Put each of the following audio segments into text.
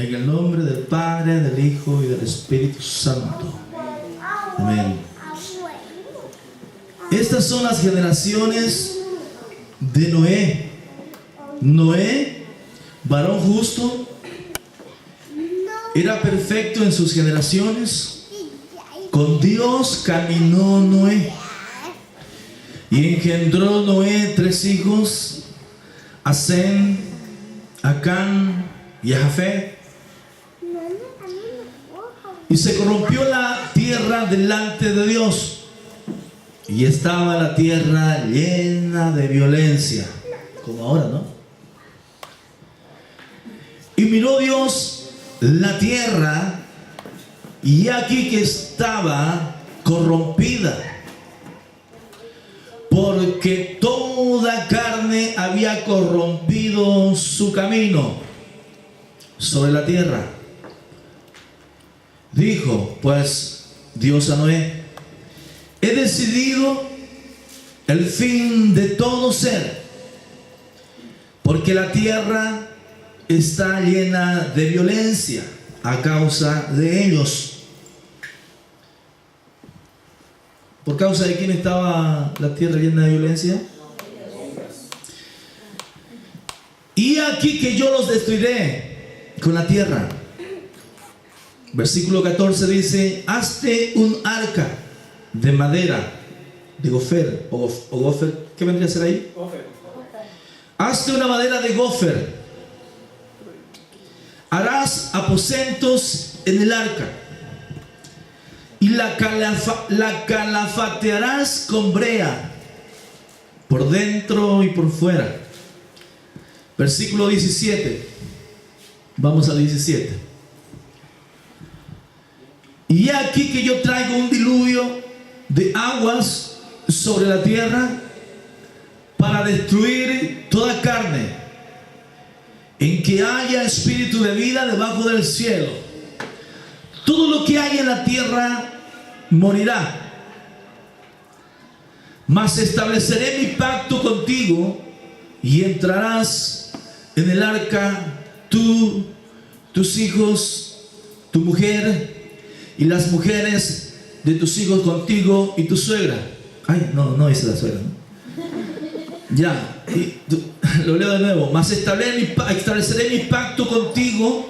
En el nombre del Padre, del Hijo y del Espíritu Santo. Amén. Estas son las generaciones de Noé. Noé, varón justo, era perfecto en sus generaciones. Con Dios caminó Noé. Y engendró Noé 3 hijos: a Sem, a Cam y a Jafet. Y se corrompió la tierra delante de Dios, y estaba la tierra llena de violencia, como ahora, ¿no? Y miró Dios la tierra, y aquí que estaba corrompida, porque toda carne había corrompido su camino sobre la tierra. Dijo pues Dios a Noé: he decidido el fin de todo ser, porque la tierra está llena de violencia a causa de ellos. ¿Por causa de quién estaba la tierra llena de violencia? Y aquí que yo los destruiré con la tierra. Versículo 14 dice: hazte un arca de madera de gofer o gofer. ¿Qué vendría a ser ahí? Gofer. Hazte una madera de gofer. Harás aposentos en el arca y la calafatearás con brea por dentro y por fuera. Versículo 17. Vamos al 17. Y aquí que yo traigo un diluvio de aguas sobre la tierra para destruir toda carne, en que haya espíritu de vida debajo del cielo. Todo lo que hay en la tierra morirá. Mas estableceré mi pacto contigo, y entrarás en el arca tú, tus hijos, tu mujer, y las mujeres de tus hijos contigo, y tu suegra. Ay, no dice la suegra, ¿no? Ya, lo leo de nuevo. Mas estableceré mi pacto contigo,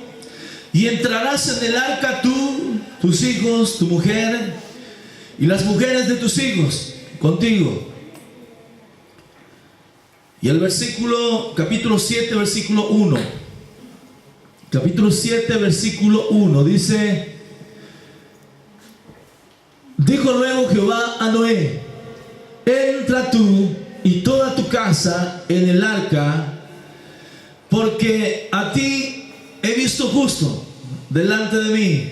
y entrarás en el arca tú, tus hijos, tu mujer, y las mujeres de tus hijos contigo. Y el capítulo 7, versículo 1. Capítulo 7, versículo 1 dice: dijo luego Jehová a Noé: entra tú y toda tu casa en el arca, porque a ti he visto justo delante de mí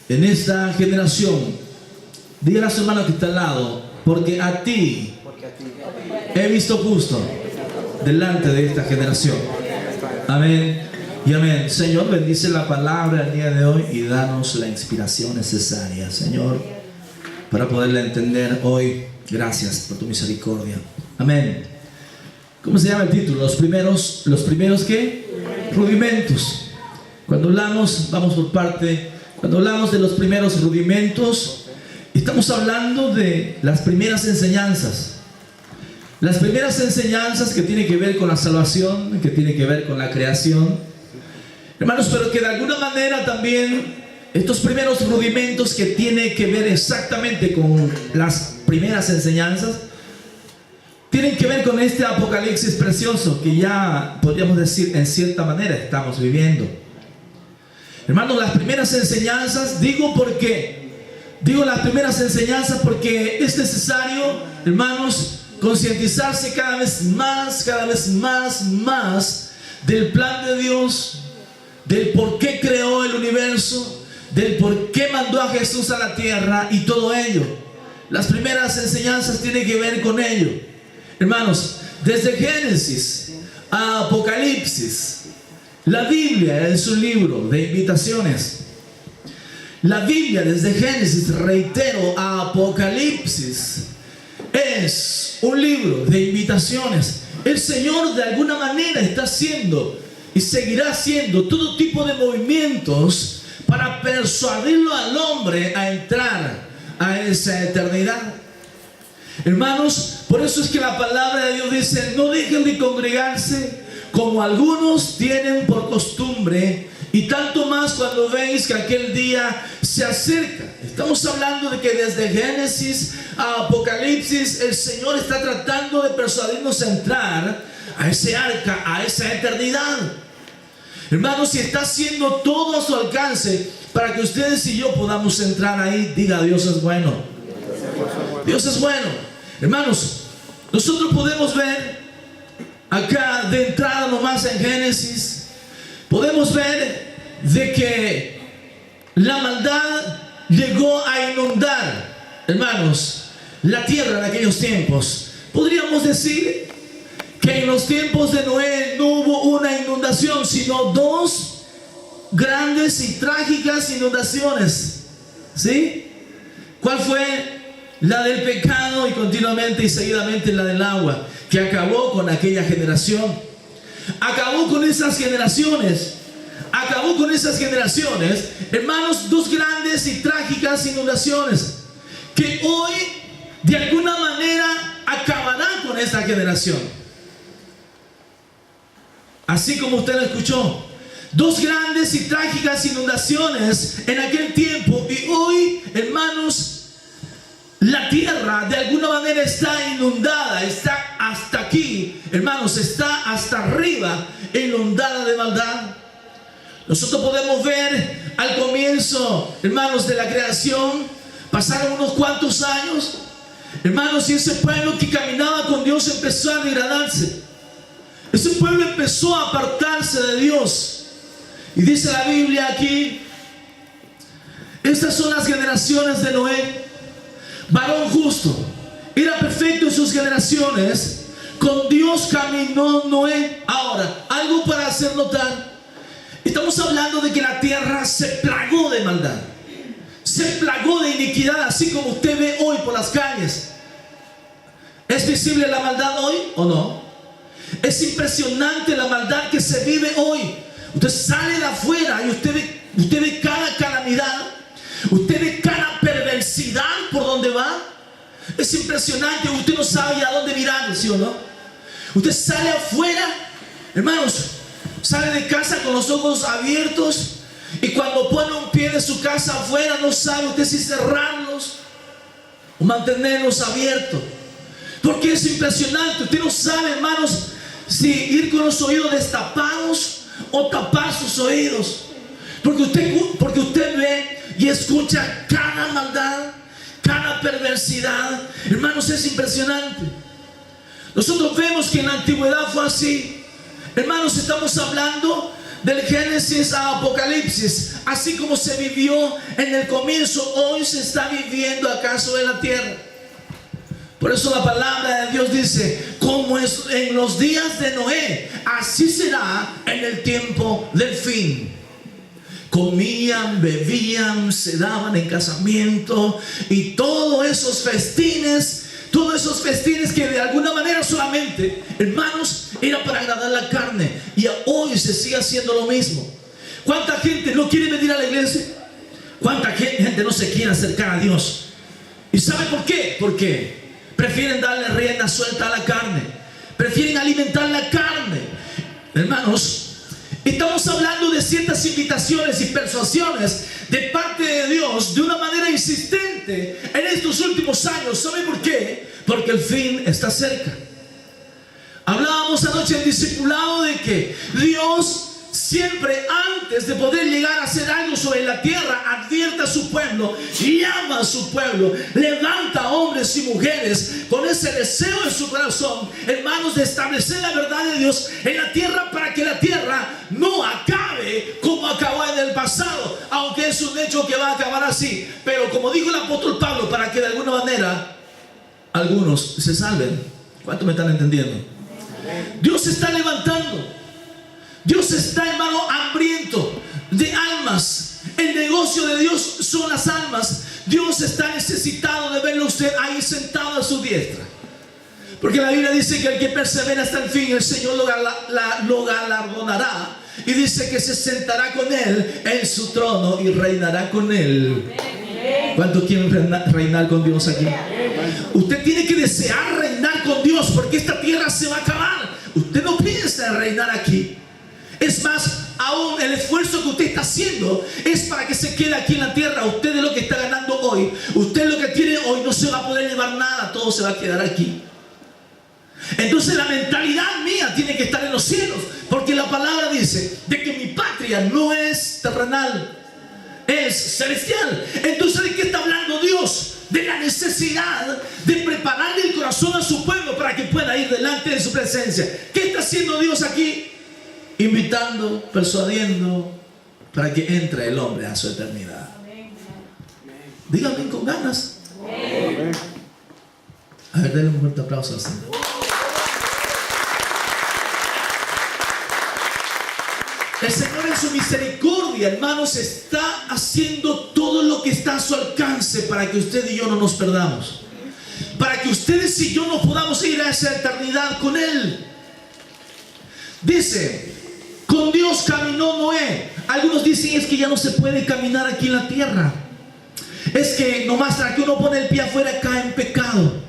en esta generación. Dígale a su hermano que está al lado: porque a ti he visto justo delante de esta generación. Amén y amén. Señor, bendice la palabra el día de hoy y danos la inspiración necesaria, Señor, para poderla entender hoy. Gracias por tu misericordia. Amén. ¿Cómo se llama el título? Los primeros ¿qué? Rudimentos. Cuando hablamos, vamos por parte, cuando hablamos de los primeros rudimentos, estamos hablando de las primeras enseñanzas. Las primeras enseñanzas que tienen que ver con la salvación, que tienen que ver con la creación. Hermanos, pero que de alguna manera también estos primeros rudimentos que tienen que ver exactamente con las primeras enseñanzas, tienen que ver con este apocalipsis precioso que ya podríamos decir en cierta manera estamos viviendo. Hermanos, las primeras enseñanzas, digo las primeras enseñanzas porque es necesario, hermanos, concientizarse cada vez más del plan de Dios, del por qué creó el universo, del por qué mandó a Jesús a la tierra y todo ello. Las primeras enseñanzas tienen que ver con ello. Hermanos, desde Génesis a Apocalipsis, la Biblia es un libro de invitaciones. La Biblia desde Génesis, reitero, a Apocalipsis es un libro de invitaciones. El Señor de alguna manera está haciendo y seguirá haciendo todo tipo de movimientos para persuadirlo al hombre a entrar a esa eternidad. Hermanos, por eso es que la palabra de Dios dice: no dejen de congregarse como algunos tienen por costumbre, y tanto más cuando veis que aquel día se acerca. Estamos hablando de que desde Génesis a Apocalipsis el Señor está tratando de persuadirnos a entrar a ese arca, a esa eternidad. Hermanos, y está haciendo todo a su alcance para que ustedes y yo podamos entrar ahí. Diga: Dios es bueno. Dios es bueno. Hermanos, nosotros podemos ver acá de entrada nomás en Génesis, podemos ver de que la maldad llegó a inundar, hermanos, la tierra en aquellos tiempos. Podríamos decir que en los tiempos de Noé no hubo una inundación, sino dos grandes y trágicas inundaciones. ¿Sí? ¿Cuál fue? La del pecado, y continuamente y seguidamente la del agua, que acabó con aquella generación. Acabó con esas generaciones. Acabó con esas generaciones, hermanos, dos grandes y trágicas inundaciones que hoy de alguna manera acabarán con esta generación. Así como usted lo escuchó, dos grandes y trágicas inundaciones en aquel tiempo, y hoy, hermanos, la tierra de alguna manera está inundada, está hasta aquí, hermanos, está hasta arriba inundada de maldad. Nosotros podemos ver al comienzo, hermanos, de la creación, pasaron unos cuantos años, hermanos, y ese pueblo que caminaba con Dios empezó a degradarse. Ese pueblo empezó a apartarse de Dios. Y dice la Biblia aquí: estas son las generaciones de Noé, varón justo, era perfecto en sus generaciones, con Dios caminó Noé. Ahora, algo para hacer notar: estamos hablando de que la tierra se plagó de maldad, se plagó de iniquidad, así como usted ve hoy por las calles. ¿Es visible la maldad hoy o no? Es impresionante la maldad que se vive hoy. Usted sale de afuera y usted ve cada calamidad, usted ve cada perversidad por donde va. Es impresionante, usted no sabe a dónde mirar, ¿sí o no? Usted sale afuera, hermanos, sale de casa con los ojos abiertos, y cuando pone un pie de su casa afuera no sabe usted si cerrarlos o mantenerlos abiertos, porque es impresionante. Usted no sabe, hermanos, si ir con los oídos destapados o tapar sus oídos, porque usted ve y escucha cada maldad, cada perversidad. Hermanos, es impresionante. Nosotros vemos que en la antigüedad fue así. Hermanos, estamos hablando del Génesis a Apocalipsis. Así como se vivió en el comienzo, hoy se está viviendo acaso en la tierra. Por eso la palabra de Dios dice: como es en los días de Noé, así será en el tiempo del fin. Comían, bebían, se daban en casamiento, y todos esos festines que de alguna manera solamente, hermanos, era para agradar la carne. Y hoy se sigue haciendo lo mismo. ¿Cuánta gente no quiere venir a la iglesia? ¿Cuánta gente no se quiere acercar a Dios? ¿Y sabe por qué? Porque prefieren darle rienda suelta a la carne, prefieren alimentar la carne. Hermanos, estamos hablando de ciertas invitaciones y persuasiones de parte de Dios de una manera insistente en estos últimos años. ¿Sabe por qué? Porque el fin está cerca. Hablábamos anoche en discipulado de que Dios siempre, antes de poder llegar a hacer algo sobre la tierra, advierte a su pueblo, llama a su pueblo, levanta hombres y mujeres con ese deseo en su corazón, hermanos, de establecer la verdad de Dios en la tierra, para que la tierra no acabe como acabó en el pasado, aunque es un hecho que va a acabar así. Pero como dijo el apóstol Pablo, para que de alguna manera algunos se salven. ¿Cuánto me están entendiendo? Dios se está levantando. Dios está, hermano, hambriento de almas. El negocio de Dios son las almas. Dios está necesitado de verlo usted ahí sentado a su diestra, porque la Biblia dice que el que persevera hasta el fin, el Señor lo galardonará y dice que se sentará con Él en su trono y reinará con Él. ¿Cuántos quieren reinar con Dios aquí? Usted tiene que desear reinar con Dios, porque esta tierra se va a acabar. Usted no piensa en reinar aquí. Es más, aún el esfuerzo que usted está haciendo es para que se quede aquí en la tierra. Usted es lo que está ganando hoy. Usted lo que tiene hoy no se va a poder llevar nada. Todo se va a quedar aquí. Entonces la mentalidad mía tiene que estar en los cielos, porque la palabra dice de que mi patria no es terrenal, es celestial. Entonces, ¿de qué está hablando Dios? De la necesidad de prepararle el corazón a su pueblo para que pueda ir delante de su presencia. ¿Qué está haciendo Dios aquí? Invitando, persuadiendo para que entre el hombre a su eternidad. Díganme con ganas. A ver, denle un fuerte aplauso al Señor. El Señor en su misericordia, hermanos, está haciendo todo lo que está a su alcance para que usted y yo no nos perdamos, para que ustedes y yo no podamos ir a esa eternidad con Él. Dice, con Dios caminó Noé. Algunos dicen es que ya no se puede caminar aquí en la tierra, es que nomás tras que uno pone el pie afuera cae en pecado.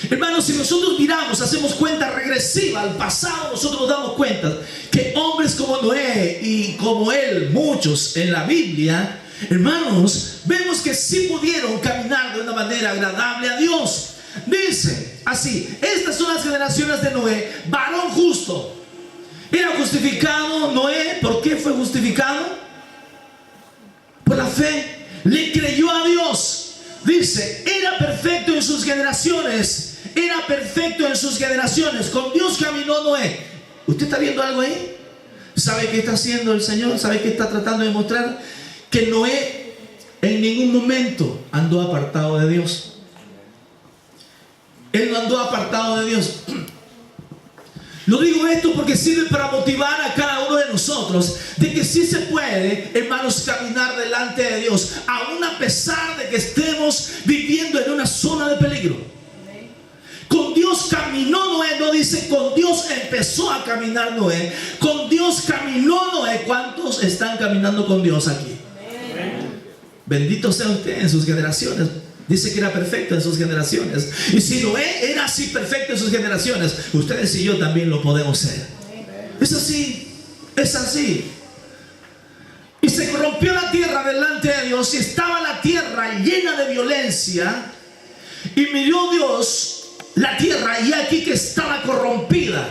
Hermanos, si nosotros miramos, hacemos cuenta regresiva al pasado, nosotros nos damos cuenta que hombres como Noé y como él, muchos en la Biblia, hermanos, vemos que sí pudieron caminar de una manera agradable a Dios. Dice así: estas son las generaciones de Noé, varón justo. Era justificado Noé. ¿Por qué fue justificado? Por la fe. Le creyó a Dios. Dice, era perfecto en sus generaciones. Era perfecto en sus generaciones. Con Dios caminó Noé. ¿Usted está viendo algo ahí? ¿Sabe qué está haciendo el Señor? ¿Sabe qué está tratando de mostrar? Que Noé en ningún momento andó apartado de Dios. Él no andó apartado de Dios. Lo digo esto porque sirve para motivar a cada uno de nosotros de que sí se puede, hermanos, caminar delante de Dios, aún a pesar de que estemos viviendo en una zona de peligro. Con Dios caminó Noé, no dice con Dios empezó a caminar Noé. Con Dios caminó Noé. ¿Cuántos están caminando con Dios aquí? Bendito sea usted en sus generaciones. Dice que era perfecto en sus generaciones. Y si Noé era así perfecto en sus generaciones, ustedes y yo también lo podemos ser. Es así, es así. Y se corrompió la tierra delante de Dios, y estaba la tierra llena de violencia. Y miró Dios la tierra, y aquí que estaba corrompida,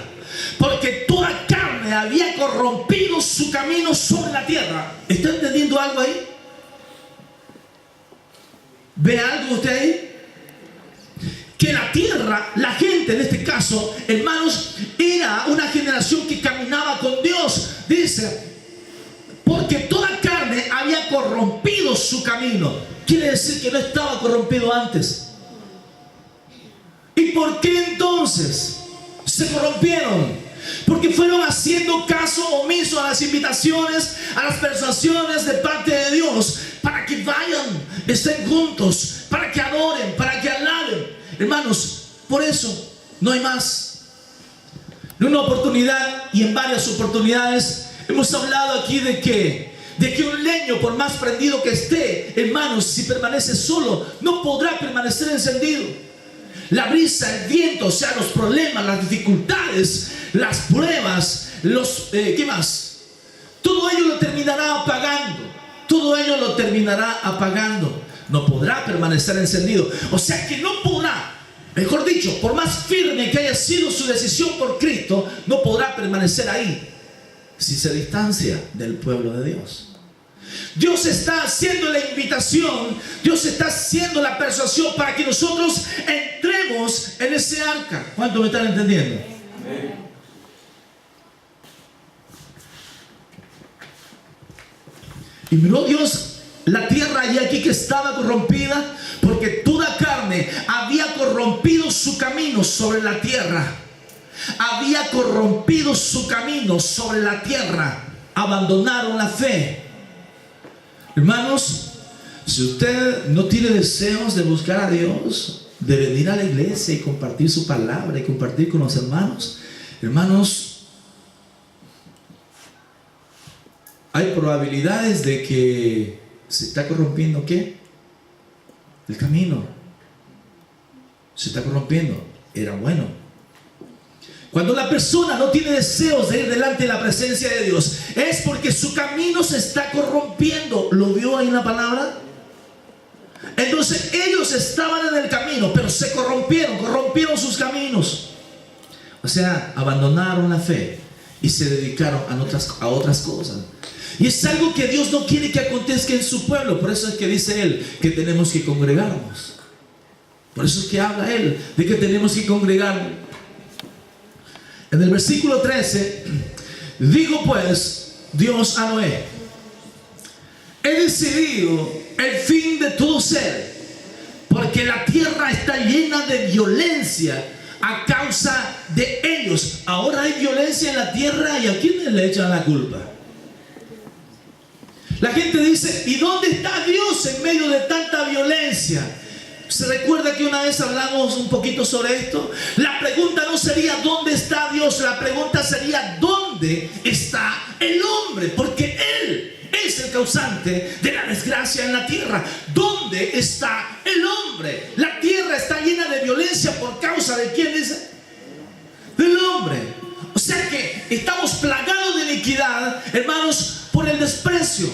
porque toda carne había corrompido su camino sobre la tierra. ¿Está entendiendo algo ahí? ¿Ve algo usted ahí? Que la tierra, la gente en este caso, hermanos, era una generación que caminaba con Dios. Dice, porque toda carne había corrompido su camino. Quiere decir que no estaba corrompido antes. ¿Y por qué entonces se corrompieron? Porque fueron haciendo caso omiso a las invitaciones, a las persuasiones de parte de Dios, para que vayan, estén juntos, para que adoren, para que alaben. Hermanos, por eso no hay más. En una oportunidad y en varias oportunidades hemos hablado aquí de que un leño, por más prendido que esté, hermanos, si permanece solo, no podrá permanecer encendido. La brisa, el viento, o sea, los problemas, las dificultades, las pruebas, ¿qué más? Todo ello lo terminará apagando. Todo ello lo terminará apagando. No podrá permanecer encendido. O sea que no podrá, mejor dicho, por más firme que haya sido su decisión por Cristo, no podrá permanecer ahí si se distancia del pueblo de Dios. Dios está haciendo la invitación, Dios está haciendo la persuasión para que nosotros entremos en ese arca. ¿Cuánto me están entendiendo? Y miró Dios la tierra y aquí que estaba corrompida, porque toda carne había corrompido su camino sobre la tierra. Había corrompido su camino sobre la tierra. Abandonaron la fe. Hermanos, si usted no tiene deseos de buscar a Dios, de venir a la iglesia y compartir su palabra y compartir con los hermanos, hermanos, hay probabilidades de que se está corrompiendo, ¿qué? El camino. Se está corrompiendo. Era bueno. Cuando la persona no tiene deseos de ir delante de la presencia de Dios, es porque su camino se está corrompiendo. ¿Lo vio ahí en la palabra? Entonces ellos estaban en el camino, pero se corrompieron sus caminos. O sea, abandonaron la fe y se dedicaron a otras cosas. Y es algo que Dios no quiere que acontezca en su pueblo. Por eso es que dice Él que tenemos que congregarnos. Por eso es que habla Él de que tenemos que congregarnos. En el versículo 13, dijo pues Dios a Noé: he decidido el fin de todo ser, porque la tierra está llena de violencia a causa de ellos. Ahora hay violencia en la tierra, ¿y a quiénes le echan la culpa? La gente dice: ¿y dónde está Dios en medio de tanta violencia? ¿Se recuerda que una vez hablamos un poquito sobre esto? La pregunta no sería ¿dónde está Dios? La pregunta sería ¿dónde está el hombre? Porque Él es el causante de la desgracia en la tierra. ¿Dónde está el hombre? La tierra está llena de violencia por causa de ¿quién dice? Del hombre. O sea que estamos plagados de iniquidad, hermanos, por el desprecio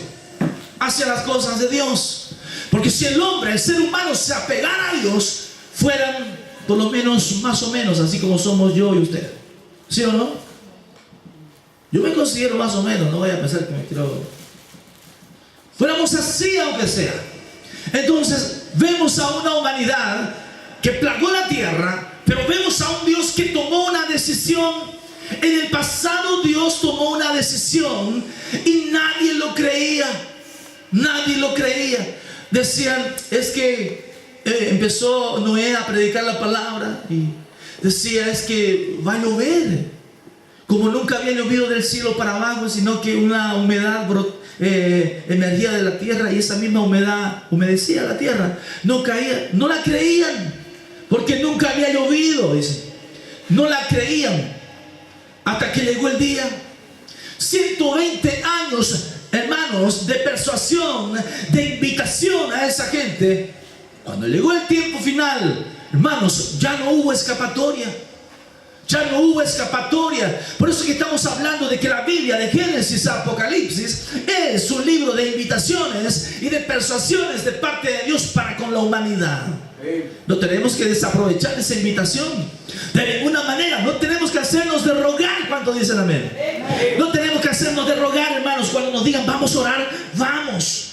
hacia las cosas de Dios. Porque si el hombre, el ser humano, se apegara a Dios, fueran por lo menos, más o menos, así como somos yo y usted. ¿Sí o no? Yo me considero más o menos, no voy a pensar que me quiero... Fuéramos así aunque sea. Entonces vemos a una humanidad que plagó la tierra, pero vemos a un Dios que tomó una decisión. En el pasado Dios tomó una decisión y nadie lo creía. Nadie lo creía. Decían, es que empezó Noé a predicar la palabra y decía, es que va a llover, como nunca había llovido del cielo para abajo, sino que una humedad emergía de la tierra y esa misma humedad humedecía la tierra. No caía, no la creían, porque nunca había llovido, dice. No la creían hasta que llegó el día. 120 años, hermanos, de persuasión, de invitación a esa gente. Cuando llegó el tiempo final, hermanos, ya no hubo escapatoria. Ya no hubo escapatoria. Por eso que estamos hablando de que la Biblia, de Génesis a Apocalipsis, es un libro de invitaciones y de persuasiones de parte de Dios para con la humanidad. No tenemos que desaprovechar esa invitación de ninguna manera. No tenemos que hacernos de rogar. ¿Cuántos dicen amén? No tenemos que hacernos de rogar, hermanos. Cuando nos digan vamos a orar, vamos.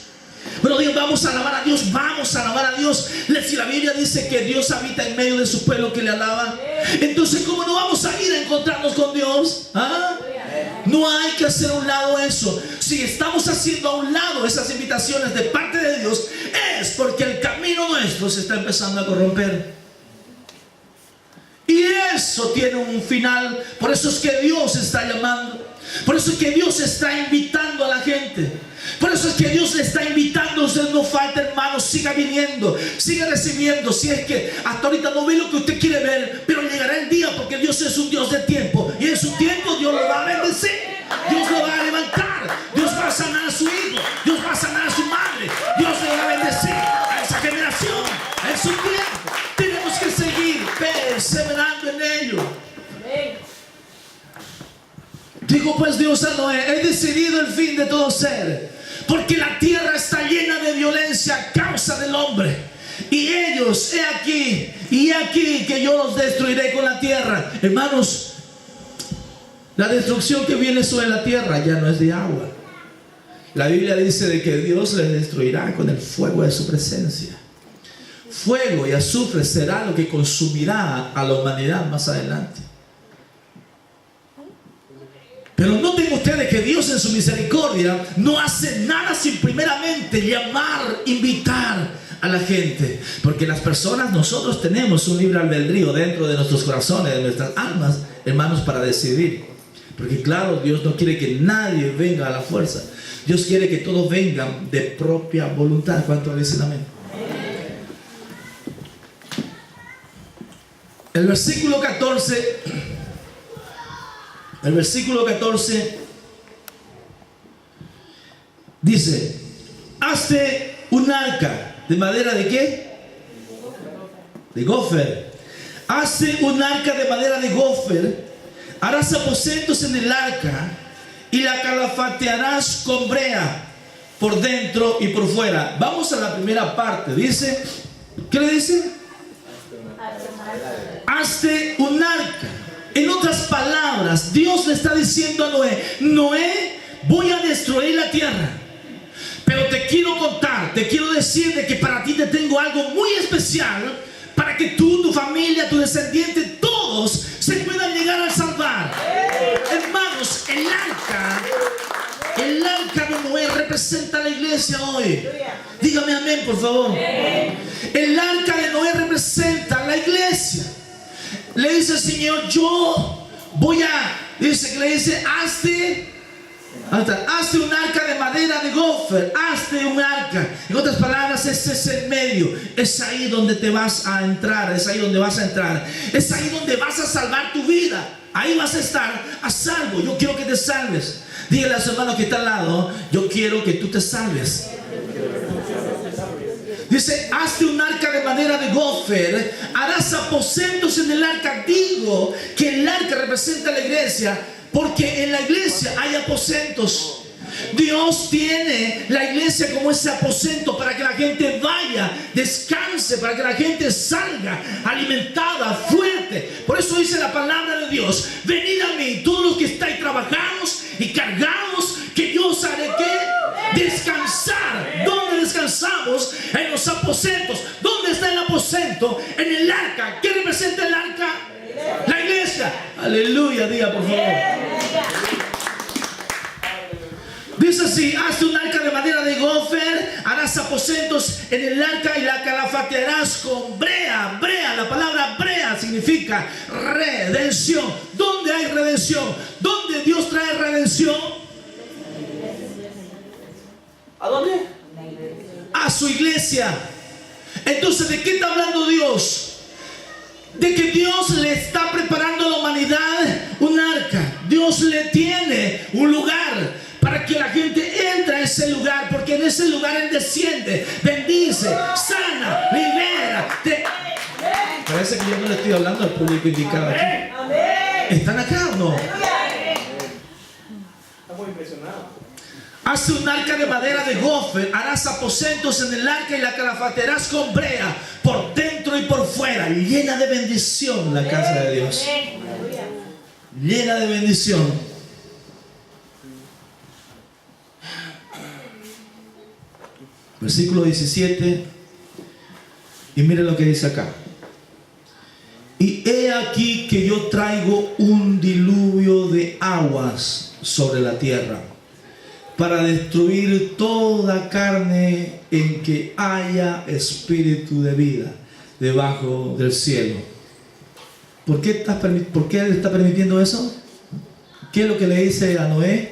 Cuando digan vamos a alabar a Dios, vamos a alabar a Dios. Si la Biblia dice que Dios habita en medio de su pueblo que le alaba, entonces ¿cómo no vamos a ir a encontrarnos con Dios? ¿Ah? No hay que hacer a un lado eso. Si estamos haciendo a un lado esas invitaciones de parte de Dios, es porque el camino nuestro se está empezando a corromper. Y eso tiene un final. Por eso es que Dios está llamando. Por eso es que Dios está invitando a la gente. Por eso es que Dios le está invitando. Usted no falta, hermanos, siga viniendo, siga recibiendo. Si es que hasta ahorita no ve lo que usted quiere ver, pero llegará el día, porque Dios es un Dios de tiempo. Y en su tiempo Dios lo va a bendecir. Dios lo va a levantar. Dios va a sanar a su hijo. Dios va a sanar a su madre. Dios le va a bendecir a esa generación. En su tiempo tenemos que seguir perseverando en ello. Dijo pues Dios a Noé: he decidido el fin de todo ser, porque la tierra está llena de violencia a causa del hombre. Y ellos, he aquí que yo los destruiré con la tierra. Hermanos, la destrucción que viene sobre la tierra ya no es de agua. La Biblia dice de que Dios les destruirá con el fuego de su presencia. Fuego y azufre será lo que consumirá a la humanidad más adelante. Pero noten ustedes que Dios en su misericordia no hace nada sin primeramente llamar, invitar a la gente. Porque las personas, nosotros tenemos un libre albedrío dentro de nuestros corazones, de nuestras almas, hermanos, para decidir. Porque claro, Dios no quiere que nadie venga a la fuerza. Dios quiere que todos vengan de propia voluntad. ¿Cuántos dicen amén? El versículo 14... El versículo 14 Dice, hazte un arca de madera ¿de qué? De gofer. Hazte un arca de madera de gofer, harás aposentos en el arca y la calafatearás con brea por dentro y por fuera. Vamos a la primera parte. Dice, ¿qué le dice? Hazte un arca. En otras palabras, Dios le está diciendo a Noé, Noé, voy a destruir la tierra, pero te quiero contar, te quiero decir de que para ti te tengo algo muy especial, para que tú, tu familia, tu descendiente, todos se puedan llegar a salvar. Hermanos, el arca de Noé representa a la iglesia hoy. Dígame amén, por favor. El arca de Noé representa a la iglesia. Le dice el Señor, yo voy a, dice que le dice, hazte un arca de madera de gofer, hazte un arca. En otras palabras, ese es el medio, es ahí donde te vas a entrar, es ahí donde vas a entrar, es ahí donde vas a salvar tu vida, ahí vas a estar a salvo. Yo quiero que te salves. Dígale a su hermano que está al lado, yo quiero que tú te salves. Dice, hazte un arca de madera de gofer, harás aposentos en el arca. Digo que el arca representa a la iglesia, porque en la iglesia hay aposentos. Dios tiene la iglesia como ese aposento para que la gente vaya, descanse, para que la gente salga alimentada, fuerte. Por eso dice la palabra de Dios, venid a mí todos los que estáis trabajados y cargados, que yo os haré ¿qué? Descansar. ¿Dónde descansamos? En los aposentos. ¿Dónde está el aposento? En el arca. ¿Qué representa el arca? La iglesia. Aleluya, diga por favor. Dice así, hazte un arca de madera de gofer, harás aposentos en el arca y la calafatearás con brea. Brea, la palabra brea significa redención. ¿Dónde hay redención? ¿Dónde Dios trae redención? ¿A dónde? A su iglesia. Entonces, ¿de qué está hablando Dios? De que Dios le está preparando a la humanidad un arca. Dios le tiene un lugar para que la gente entre a ese lugar, porque en ese lugar Él desciende, bendice, sana, libera. Parece que yo no le estoy hablando al público indicado aquí. ¿Están acá o no? Estamos impresionados. Hazte un arca de madera de gofer, harás aposentos en el arca y la calafatearás con brea por dentro y por fuera. Llena de bendición la casa de Dios. Llena de bendición. Versículo 17. Y mire lo que dice acá. Y he aquí que yo traigo un diluvio de aguas sobre la tierra, para destruir toda carne en que haya espíritu de vida debajo del cielo. ¿Por qué Él está permitiendo eso? ¿Qué es lo que le dice a Noé?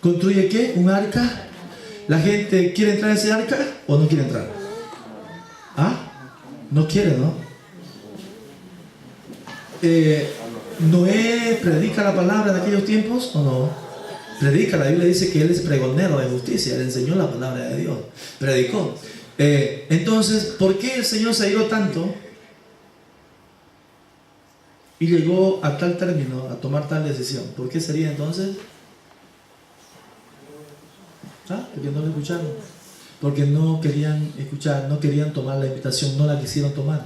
¿Construye qué? ¿Un arca? ¿La gente quiere entrar en ese arca o no quiere entrar? ¿Ah? No quiere, ¿no? ¿Noé predica la palabra en aquellos tiempos o no? Predica, la Biblia dice que él es pregonero de justicia, él enseñó la palabra de Dios, predicó. Entonces, ¿por qué el Señor se airó tanto y llegó a tal término, a tomar tal decisión? ¿Por qué sería entonces? ¿Ah? Porque no lo escucharon, porque no querían escuchar, no querían tomar la invitación, no la quisieron tomar.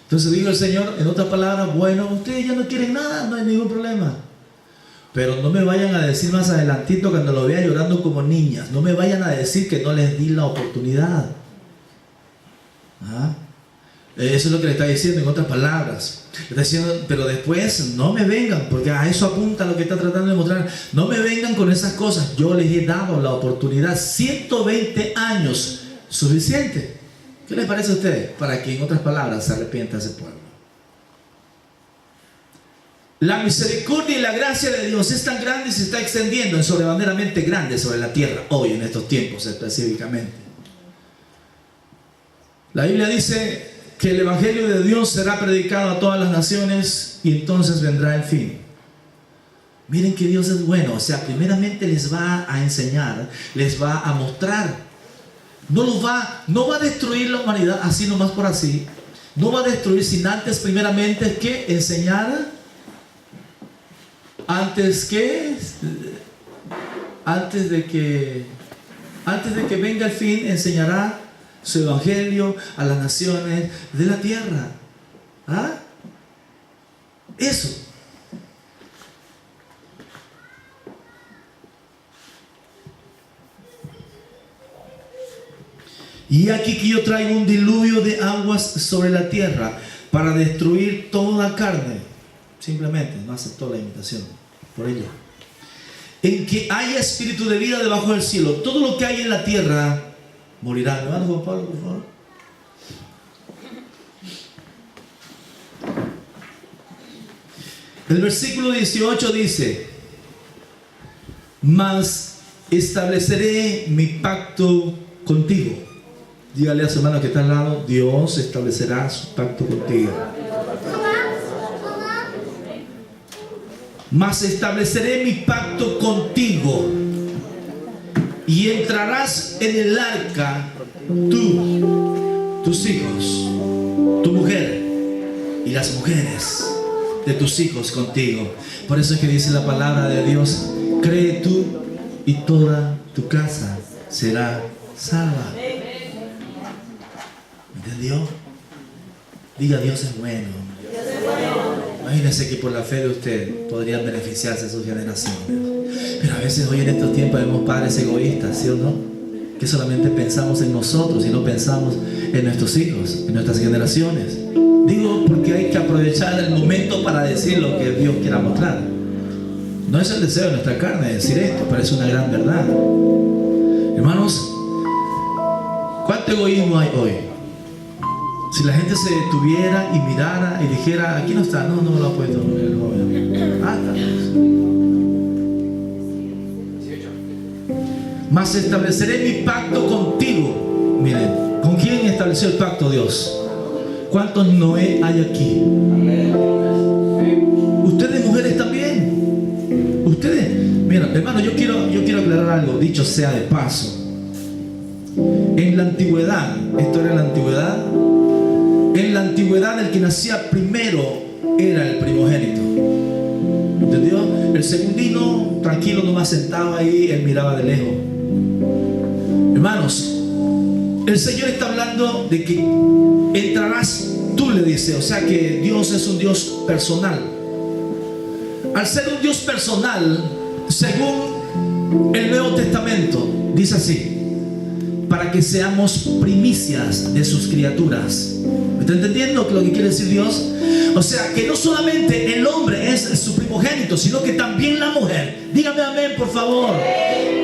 Entonces dijo el Señor, en otras palabras, bueno, ustedes ya no quieren nada, no hay ningún problema. Pero no me vayan a decir más adelantito cuando lo vea llorando como niñas. No me vayan a decir que no les di la oportunidad. ¿Ah? Eso es lo que le está diciendo en otras palabras. Está diciendo, pero después no me vengan, porque a eso apunta lo que está tratando de mostrar. No me vengan con esas cosas. Yo les he dado la oportunidad. 120 años, suficiente. ¿Qué les parece a ustedes? Para que en otras palabras se arrepienta ese pueblo. La misericordia y la gracia de Dios es tan grande y se está extendiendo en sobremaneramente grande sobre la tierra hoy, en estos tiempos específicamente. La Biblia dice que el Evangelio de Dios será predicado a todas las naciones y entonces vendrá el fin. Miren que Dios es bueno. O sea, primeramente les va a enseñar, les va a mostrar. No va a destruir la humanidad así nomás por así. No va a destruir sin antes primeramente que enseñar. Antes de que venga el fin, enseñará su evangelio a las naciones de la tierra. ¿Ah? Eso. Y aquí que yo traigo un diluvio de aguas sobre la tierra para destruir toda carne. Simplemente no aceptó la invitación. Por ello, en que haya espíritu de vida debajo del cielo, todo lo que hay en la tierra morirá. Hermano Juan Pablo, por favor. El versículo 18 dice: mas estableceré mi pacto contigo. Dígale a su hermano que está al lado: Dios establecerá su pacto contigo. Mas estableceré mi pacto contigo, y entrarás en el arca tú, tus hijos, tu mujer y las mujeres de tus hijos contigo. Por eso es que dice la palabra de Dios: cree tú y toda tu casa será salva. ¿Entendió? Diga: Dios es bueno. Imagínense que por la fe de usted podrían beneficiarse sus generaciones. Pero a veces hoy en estos tiempos vemos padres egoístas, ¿sí o no? Que solamente pensamos en nosotros y no pensamos en nuestros hijos, en nuestras generaciones. Digo porque hay que aprovechar el momento para decir lo que Dios quiera mostrar. No es el deseo de nuestra carne decir esto, pero es una gran verdad. Hermanos, ¿cuánto egoísmo hay hoy? Si la gente se detuviera y mirara y dijera: aquí no está, no lo ha puesto el joven. Ah, está. Mas estableceré mi pacto contigo. Miren, ¿con quién estableció el pacto Dios? ¿Cuántos Noé hay aquí? Ustedes mujeres también. Ustedes, mira, hermano, yo quiero aclarar algo, dicho sea de paso. En la antigüedad, esto era en la antigüedad. En la antigüedad el que nacía primero era el primogénito. ¿Entendió? El segundino, tranquilo, nomás sentado ahí, él miraba de lejos. Hermanos, el Señor está hablando de que entrarás tú, le dice. O sea que Dios es un Dios personal. Al ser un Dios personal, según el Nuevo Testamento, dice así: para que seamos primicias de sus criaturas. ¿Me está entendiendo lo que quiere decir Dios? O sea, que no solamente el hombre es su primogénito, sino que también la mujer. Dígame amén, por favor.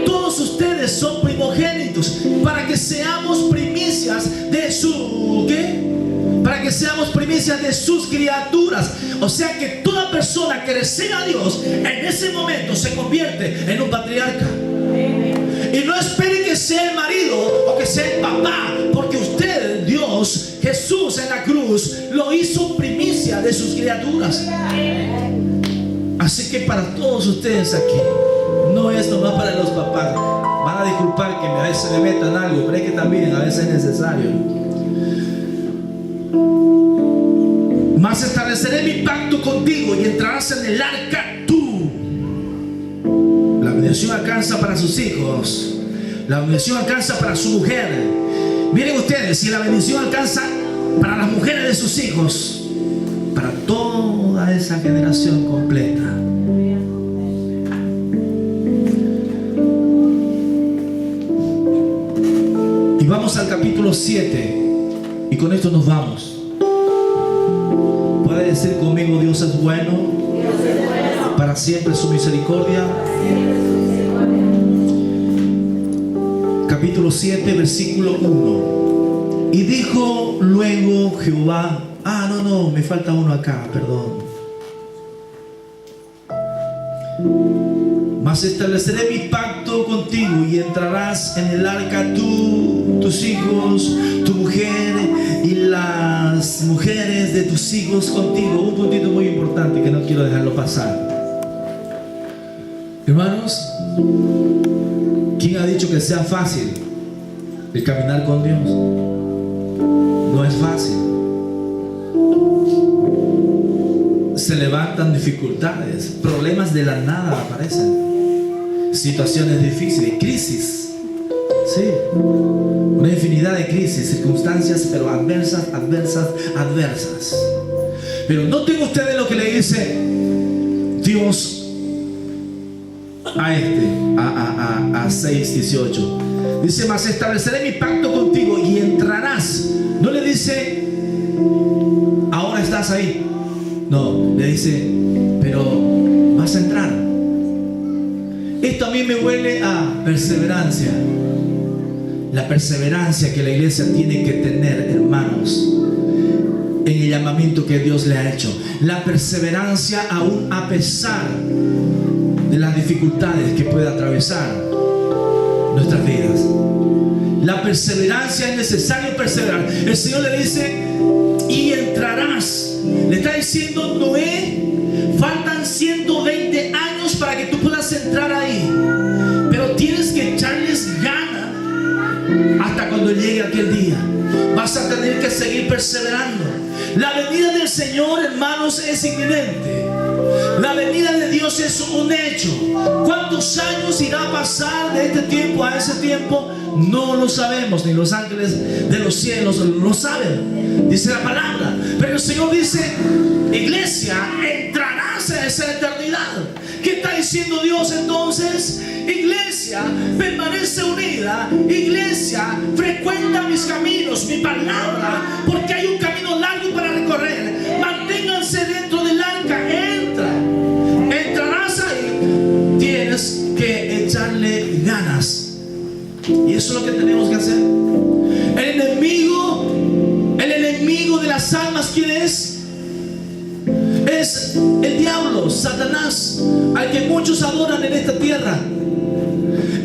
Todos ustedes son primogénitos para que seamos primicias de su... ¿qué? Para que seamos primicias de sus criaturas. O sea que toda persona que recibe a Dios en ese momento se convierte en un patriarca. Y no espere que sea el marido o que sea el papá, porque usted, Dios, Jesús en la cruz, lo hizo primicia de sus criaturas. Así que para todos ustedes aquí, no es nomás para los papás. Van a disculpar que a veces me metan algo, pero es que también a veces es necesario. Mas estableceré mi pacto contigo y entrarás en el arca tú. La bendición alcanza para sus hijos. La bendición alcanza para su mujer. Miren ustedes, si la bendición alcanza para las mujeres de sus hijos, para toda esa generación completa. Y vamos al capítulo 7. Y con esto nos vamos. Puede decir conmigo: Dios es bueno. Para siempre su misericordia. Capítulo 7, versículo 1. Y dijo luego Jehová... me falta uno acá, perdón. Mas estableceré mi pacto contigo y entrarás en el arca tú, tus hijos, tu mujer y las mujeres de tus hijos contigo. Un puntito muy importante que no quiero dejarlo pasar. Hermanos, ¿quién ha dicho que sea fácil el caminar con Dios? No es fácil. Se levantan dificultades, problemas de la nada aparecen, situaciones difíciles, crisis, sí, una infinidad de crisis, circunstancias, pero adversas. Pero noten ustedes lo que le dice Dios a 6:18. Dice: mas estableceré mi pacto contigo y entrarás. No le dice: ahora estás ahí. No, le dice: pero vas a entrar. Esto a mí me huele a perseverancia. La perseverancia que la iglesia tiene que tener, hermanos, en el llamamiento que Dios le ha hecho. La perseverancia aún a pesar de las dificultades que puede atravesar nuestras vidas. La perseverancia, es necesario perseverar. El Señor le dice: y entrarás. Le está diciendo: Noé, faltan 120 años para que tú puedas entrar ahí, pero tienes que echarles ganas hasta cuando llegue aquel día. Vas a tener que seguir perseverando. La venida del Señor, hermanos, es inminente. La venida de Dios es un hecho. ¿Cuántos años irá a pasar de este tiempo a ese tiempo? No lo sabemos, ni los ángeles de los cielos lo saben, dice la palabra. Pero el Señor dice: iglesia, entrarás a esa eternidad. ¿Qué está diciendo Dios entonces? Iglesia, permanece unida. Iglesia, frecuenta mis caminos, mi palabra, porque hay un camino largo para recorrer. Manténganse dentro del arca. Entrarás ahí. Tienes que echarle ganas. Y eso es lo que tenemos que hacer. El enemigo de las almas, ¿quién es? Es el diablo, Satanás, al que muchos adoran en esta tierra.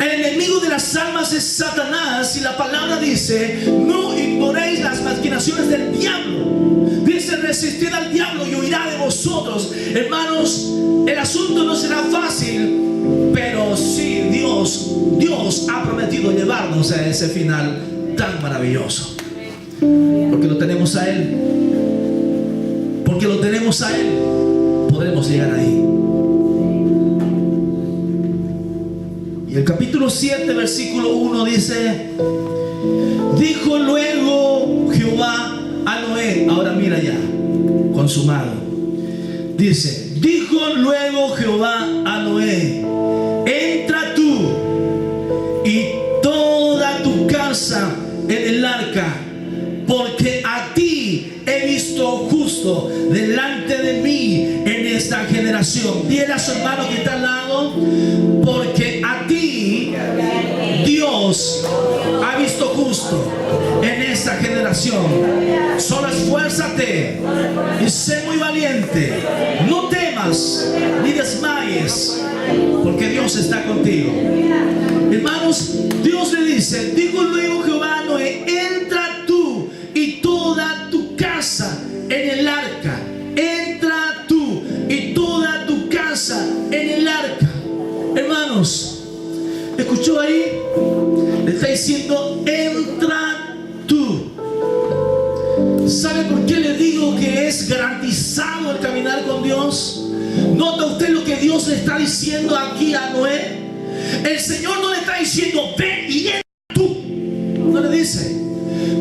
El enemigo de las almas es Satanás, y la palabra dice: no ignoréis las maquinaciones del diablo. Dice: resistid al diablo y huirá de vosotros. Hermanos, el asunto no será fácil, pero sí, Dios ha prometido llevarnos a ese final tan maravilloso. Porque lo tenemos a Él. Porque lo tenemos a Él, podremos llegar ahí. Y el capítulo 7, versículo 1 dice: dijo luego Jehová a Noé. Ahora mira ya, consumado. Dice: dijo luego Jehová a Noé: entra tú y toda tu casa en el arca, porque a ti he visto justo delante de mí en esta generación. Dile a su hermano que está al lado: porque a ti Dios ha visto justo en esta generación. Solo esfuérzate y sé muy valiente. No temas ni desmayes, porque Dios está contigo. Hermanos, Dios le dice: dijo luego Jehová a Noé: entra tú y toda tu casa en el arca. Entra tú y toda tu casa en el arca. Hermanos, ¿escuchó ahí? Le está diciendo: entra tú. ¿Sabe por qué le digo que es garantizado el caminar con Dios? ¿Nota usted lo que Dios le está diciendo aquí a Noé? El Señor no le está diciendo: ven y entra tú. No le dice.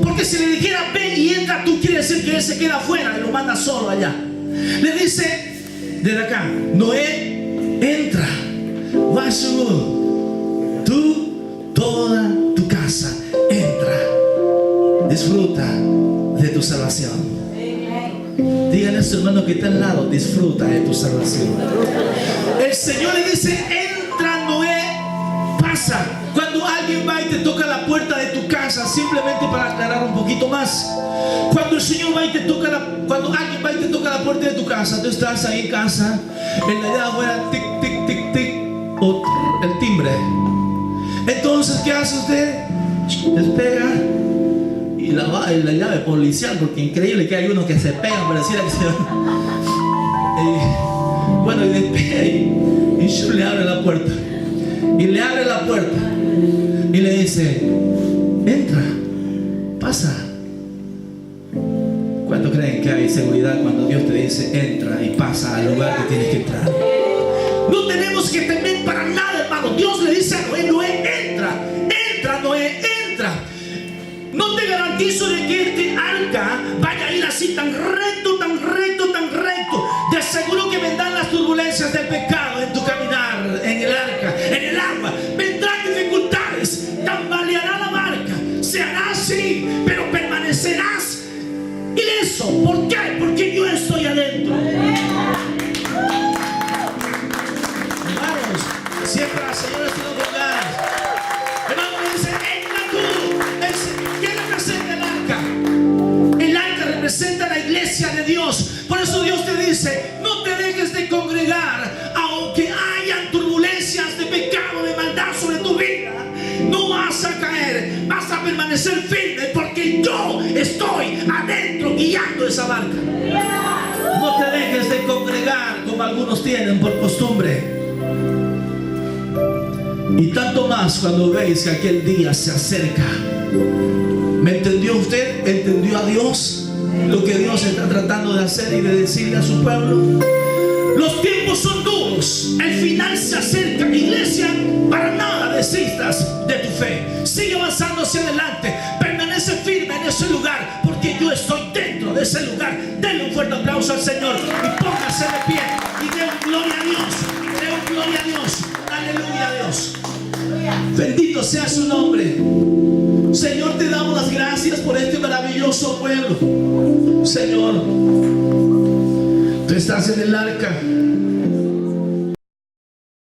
Porque si le dijera: ven y entra tú, quiere decir que Él se queda afuera y lo manda solo allá. Le dice desde acá: Noé, entra. Tú, toda tu casa, entra. Disfruta de tu salvación. Dígale a su hermano que está al lado: disfruta de tu salvación. El Señor le dice: entra, Noé, pasa. Cuando alguien va y te toca la puerta de tu casa, simplemente para aclarar un poquito más, cuando el Señor va y te toca cuando alguien va y te toca la puerta de tu casa, tú estás ahí en casa, en la llave afuera, tic, tic, tic, tic, o el timbre. Entonces, ¿qué hace usted? Despega y la llave policial, porque increíble que hay unos que se pegan, pareciera que se bueno, y despega y yo le abre la puerta. Y le abre la puerta y le dice: entra, pasa. ¿Cuánto creen que hay seguridad cuando Dios te dice entra y pasa al lugar que tienes que entrar? No tenemos que temer para nada, hermano. Dios le dice a Noé: Noé, entra, entra, Noé, entra. No te garantizo de que este arca vaya a ir así tan recto, tan recto, tan recto. De seguro que vendrán las turbulencias del pecado en tu caminar, en el arca, en el agua. Vendrán dificultades, tambaleará la barca, se hará así, pero permanecerás ileso. ¿Por qué? Porque yo estoy adentro. Hermanos, siempre la Señora está dando ganas. Hermano, me dice: entra tú. ¿Qué representa el arca? El arca representa la iglesia de Dios. Por eso Dios te dice: no te dejes de congregar, aunque hayan turbulencias de pecado, de maldad sobre tu vida. No vas a caer, vas a permanecer firme, porque yo estoy adentro guiando esa barca. No te dejes de congregar como algunos tienen por costumbre. Y tanto más cuando veis que aquel día se acerca. ¿Me entendió usted? ¿Entendió a Dios? Lo que Dios está tratando de hacer y de decirle a su pueblo. Los tiempos son duros, el final se acerca. Iglesia, para nada desistas de tu fe. Sigue avanzando hacia adelante, permanece firme en ese lugar, porque yo estoy dentro de ese lugar. Denle un fuerte aplauso al Señor y póngase de pie y den gloria a Dios. Den gloria a Dios. Aleluya a Dios. Bendito sea su nombre. Señor, te damos las gracias por este maravilloso pueblo. Señor, tú estás en el arca.